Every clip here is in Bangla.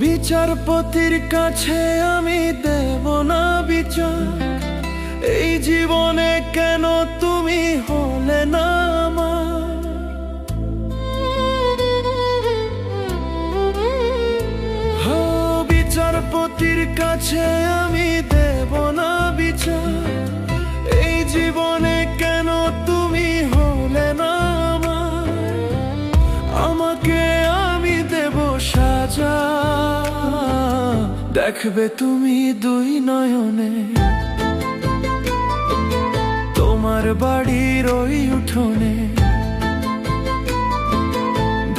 বিচারপতির কাছে আমি দেব না বিচার, এই জীবনে কেন তুমি হলে না আমার। বিচারপতির কাছে আমি দেব না বিচার, এই জীবনে কেন তুমি হলে না আমার। আমাকে আমি দেব সাজা, দেখবে তুমি দুই নয়নে তোমার বাড়ির ওই উঠোনে।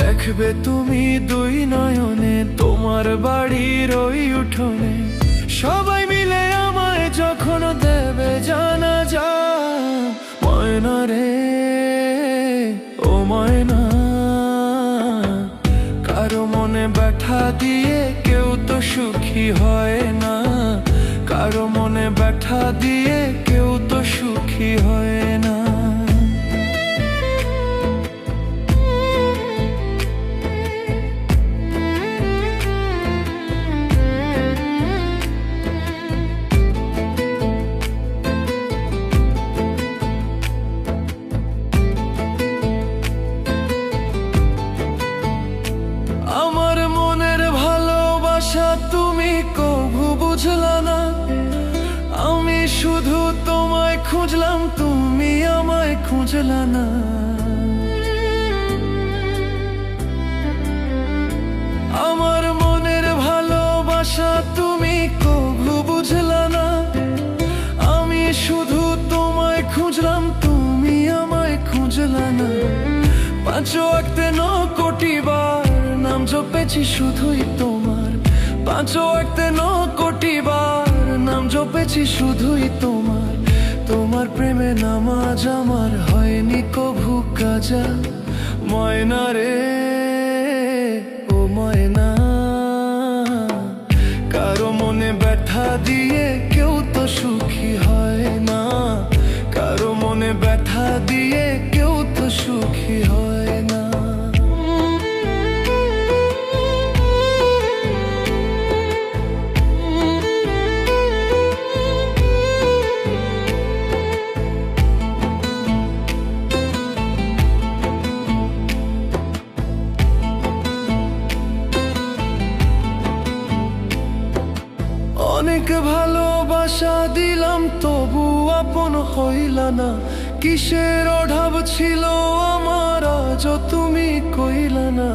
দেখবে তুমি দুই নয়নে তোমার বাড়ির ওই উঠোনে। সবাই মিলে আমায় যখন দেবে জানাজা, ময়না রে ও ময়না, কারো মনে ব্যথা দিয়ে কেউ তো সুখী হয় না, কারো মনে ব্যথা দিয়ে কেউ তো সুখী হয় না। আমার মনের ভালোবাসা তুমি কভু বুঝলা না, আমি শুধু তোমায় খুঁজলাম তুমি আমায় খুঁজলা না। আমার মনের ভালোবাসা তুমি কভু বুঝলা না, আমি শুধু তোমায় খুঁজলাম তুমি আমায় খুঁজলা না। পাঁচ ওয়াক্তে 9 কোটি বার নাম জপেছি শুধুই তোমার, পাঁচ ওয়াক্তে 9 কোটি বার নাম জপেছি শুধুই তোমার। তোমার প্রেমে নামাজ আমার হয়নি কভু কাজা, ময়না রে ও ময়না, কারো মনে ব্যথা দিয়ে কেউ তো সুখী হয় না, কারো মনে ব্যথা দিয়ে কেউ তো সুখী হয় না। অনেক ভালোবাসা দিলাম তবু আপন হইলা না, কিসের অভাব ছিল আমার আজ তুমি কইলা না।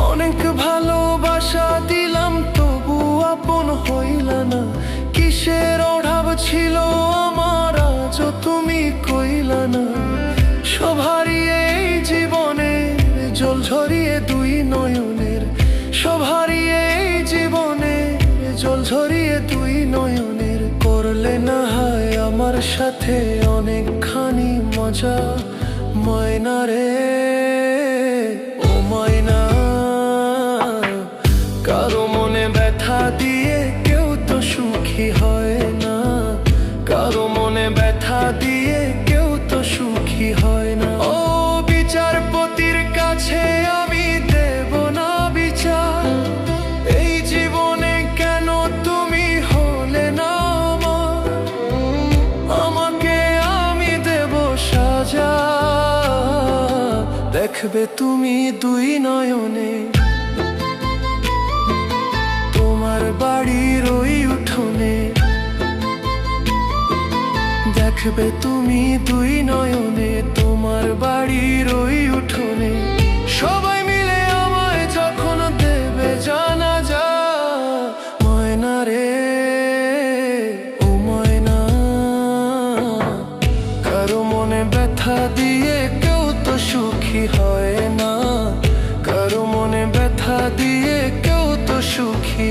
অনেক ভালোবাসা দিলাম তবু আপন হইলা না, কিসের অভাব ছিল আমার আজ তুমি কইলা না। সব হারিয়ে এই জীবনে জল ঝরিয়ে দুই নয়নের, সব হারিয়ে এই জীবনে জল ঝরিয়ে দুই নয়নের। করলে না হয় আমার সাথে অনেকখানি মজা, ময়না রে ও ময়না, কারো মনে ব্যথা দিয়ে কেউ তো সুখী হয় না, কারো মনে ব্যথা দিয়ে কেউ তো সুখী হয় না। ও বিচারপতির কাছে আমি দেব না বিচার, এই জীবনে কেন তুমি হলে না আমার। আমাকে আমি দেব সাজা, দেখবে তুমি দুই নয়নে তোমার বাড়ির ওই উঠোনে। দেখবে তুমি দুই নয়নে তোমার বাড়ির ওই উঠোনে। সবাই মিলে আমায় যখন দেবে জানাজা, ময়না রে ও ময়না, কারো মনে ব্যথা দিয়ে কেউ তো সুখী হয় না, কারো মনে ব্যথা দিয়ে কেউ তো সুখী